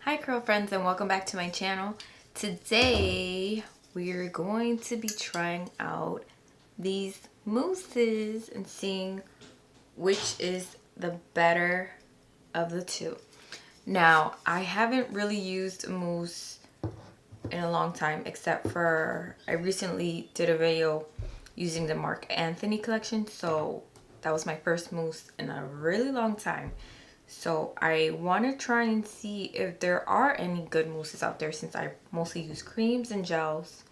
Hi curl friends, and welcome back to my channel. Today we're going to be trying out these mousses and seeing which is the better of the two. Now, I haven't really used a mousse in a long time, except for I recently did a video using the Marc Anthony collection, so that was my first mousse in a really long time. So I want to try and see if there are any good mousses out there, since I mostly use creams and gels.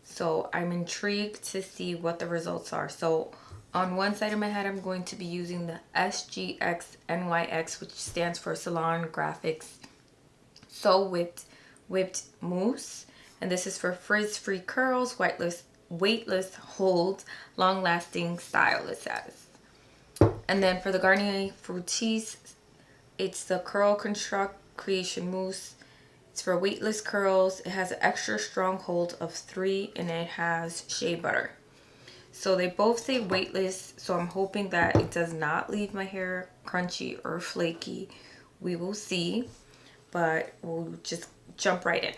So I'm intrigued to see what the results are. So on one side of my head, I'm going to be using the SGX-NYX, which stands for Salon Graphics So Whipped Mousse. And this is for frizz-free curls, weightless holds, long-lasting style, it says. And then for the Garnier Fructis, it's the Curl Construct Creation Mousse. It's for weightless curls. It has an extra strong hold of 3 and it has shea butter. So they both say weightless, so I'm hoping that it does not leave my hair crunchy or flaky. We will see, but we'll just jump right in.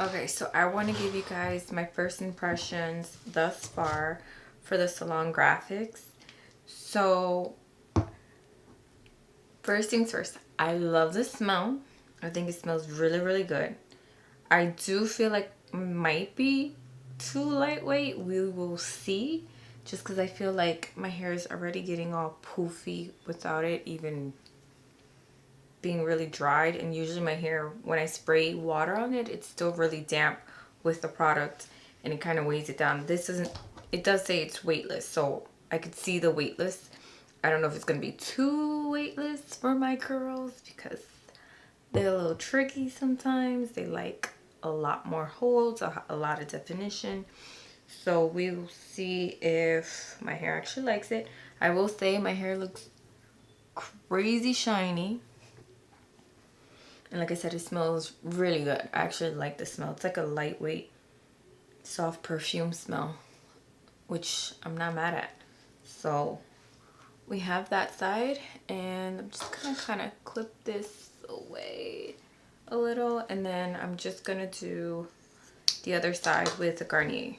Okay, so I want to give you guys my first impressions thus far for the Salon Graphics. So, first things first, I love the smell. I think it smells really, really good. I do feel like it might be too lightweight. We will see. Just because I feel like my hair is already getting all poofy without it even being really dried, and usually my hair, when I spray water on it, it's still really damp with the product and it kind of weighs it down. This isn't, it does say it's weightless, so I could see the weightless. I don't know if it's going to be too weightless for my curls because they're a little tricky sometimes. They like a lot more holds, a lot of definition. So we will see if my hair actually likes it. I will say my hair looks crazy shiny. And like I said, it smells really good. I actually like the smell. It's like a lightweight, soft perfume smell, which I'm not mad at. So we have that side, and I'm just gonna kind of clip this away a little, and then I'm just gonna do the other side with the Garnier.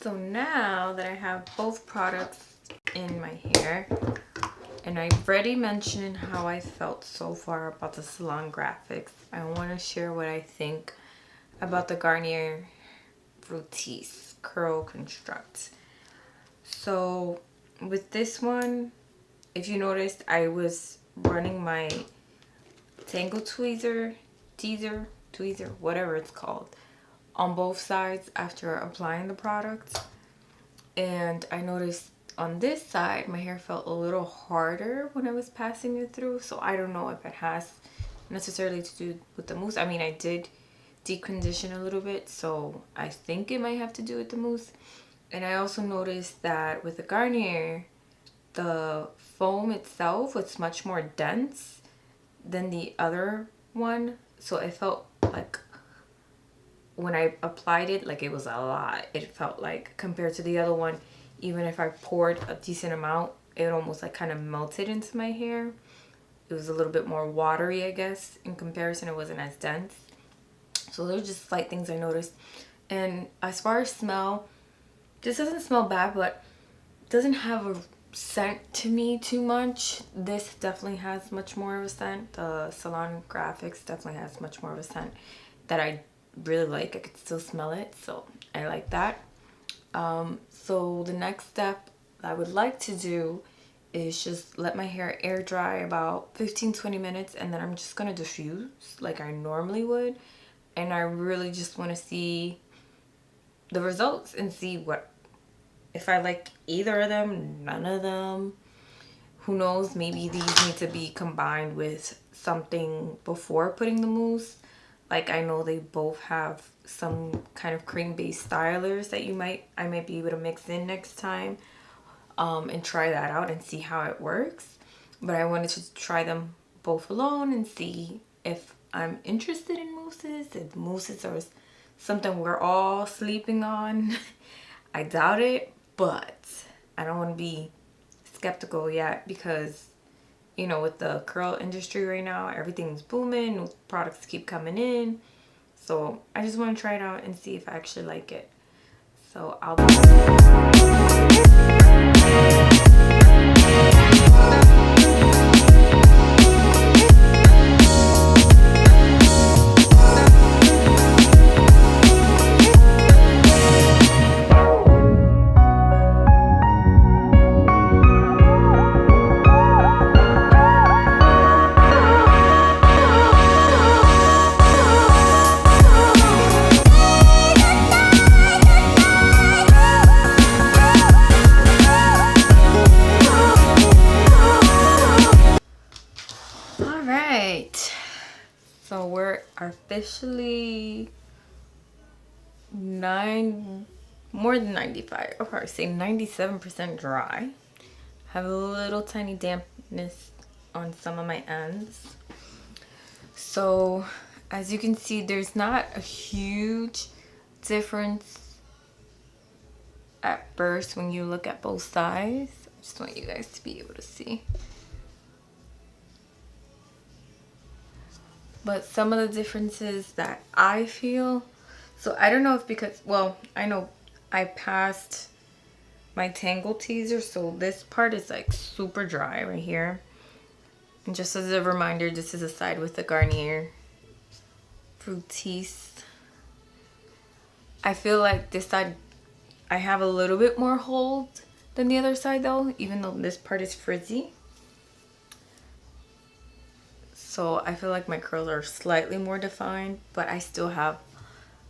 So now that I have both products in my hair, and I've already mentioned how I felt so far about the Salon Graphics, I want to share what I think about the Garnier Fructis Curl Construct. So with this one, if you noticed, I was running my Tangle tweezer, whatever it's called, on both sides after applying the product, and I noticed on this side my hair felt a little harder when I was passing it through. So I don't know if it has necessarily to do with the mousse. I mean, I did deep condition a little bit, so I think it might have to do with the mousse. And I also noticed that with the Garnier, the foam itself was much more dense than the other one, so it felt like when I applied it, like it was a lot. It felt like compared to the other one, even if I poured a decent amount, it almost like kind of melted into my hair. It was a little bit more watery, I guess. In comparison, it wasn't as dense. So those are just slight things I noticed. And as far as smell, this doesn't smell bad, but doesn't have a scent to me too much. This definitely has much more of a scent. The Salon Graphics definitely has much more of a scent that I really like. I could still smell it, so I like that. So the next step I would like to do is just let my hair air dry about 15-20 minutes, and then I'm just gonna diffuse like I normally would. And I really just want to see the results and see what, if I like either of them, none of them. Who knows, maybe these need to be combined with something before putting the mousse. Like I know they both have some kind of cream-based stylers that I might be able to mix in next time, and try that out and see how it works. But I wanted to try them both alone and see if I'm interested in mousses. If mousses are something we're all sleeping on. I doubt it, but I don't want to be skeptical yet because, you know, with the curl industry right now, everything's booming, new products keep coming in. So I just want to try it out and see if I actually like it. So I'll be So we're officially more than 95. I'll probably say 97% dry. Have a little tiny dampness on some of my ends. So as you can see, there's not a huge difference at first when you look at both sides. I just want you guys to be able to see. But some of the differences that I feel, so I don't know if because, well, I know I passed my Tangle teaser, so this part is like super dry right here. And just as a reminder, this is a side with the Garnier Fructis. I feel like this side I have a little bit more hold than the other side though, even though this part is frizzy. So I feel like my curls are slightly more defined, but I still have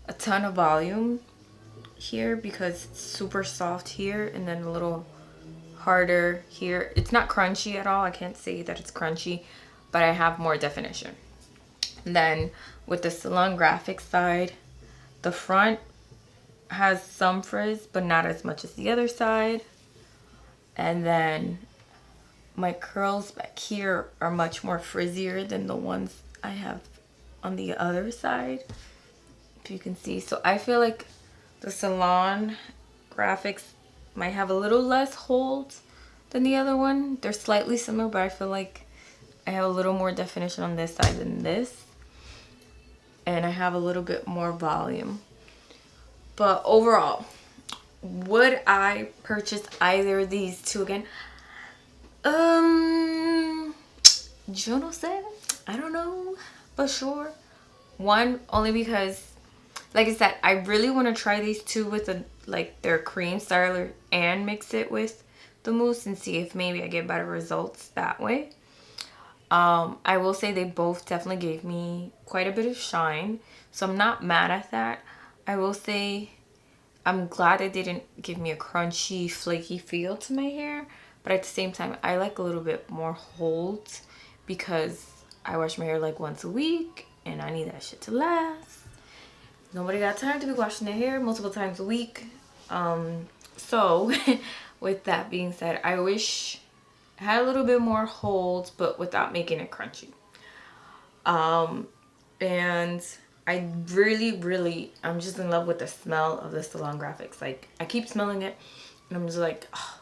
a ton of volume here because it's super soft here and then a little harder here. It's not crunchy at all. I can't say that it's crunchy, but I have more definition. And then with the Salon Graphics side, the front has some frizz, but not as much as the other side. And then my curls back here are much more frizzier than the ones I have on the other side, if you can see. So I feel like the Salon Graphics might have a little less hold than the other one. They're slightly similar, but I feel like I have a little more definition on this side than this. And I have a little bit more volume. But overall, would I purchase either of these two again? Yo no sé. I don't know for sure. One, only because, like I said, I really want to try these two with their cream styler and mix it with the mousse and see if maybe I get better results that way. I will say they both definitely gave me quite a bit of shine, so I'm not mad at that. I will say I'm glad they didn't give me a crunchy, flaky feel to my hair, but at the same time, I like a little bit more hold because I wash my hair like once a week and I need that shit to last. Nobody got time to be washing their hair multiple times a week. So with that being said, I wish I had a little bit more hold, but without making it crunchy. And I really, I'm just in love with the smell of the salon graphics. Like, I keep smelling it and I'm just like, oh,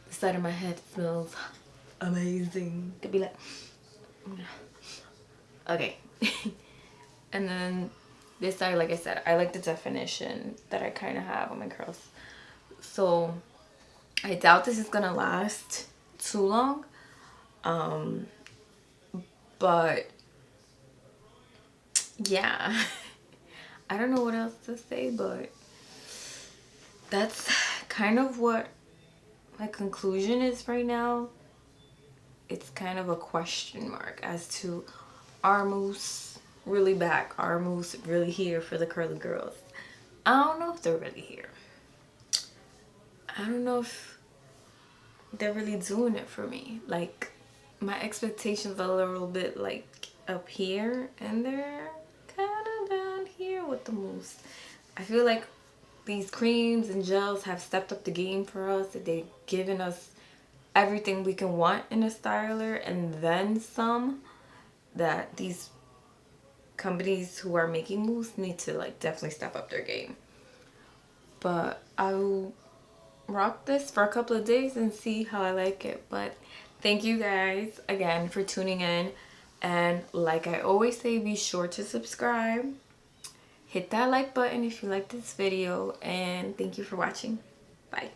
the side of my head smells amazing. Could be like, okay. And then this side, like I said, I like the definition that I kind of have on my curls. So I doubt this is gonna last too long. But yeah, I don't know what else to say, but that's kind of what my conclusion is right now. It's kind of a question mark as to, are Mousse really back? Are Mousse really here for the curly girls? I don't know if they're really here. I don't know if they're really doing it for me. Like, my expectations are a little bit like up here and they're kind of down here with the Mousse. I feel like these creams and gels have stepped up the game for us. They've given us everything we can want in a styler and then some, that these companies who are making mousse need to like definitely step up their game. But I'll rock this for a couple of days and see how I like it. But thank you guys again for tuning in, and like I always say, be sure to subscribe, hit that like button if you like this video, and thank you for watching. Bye.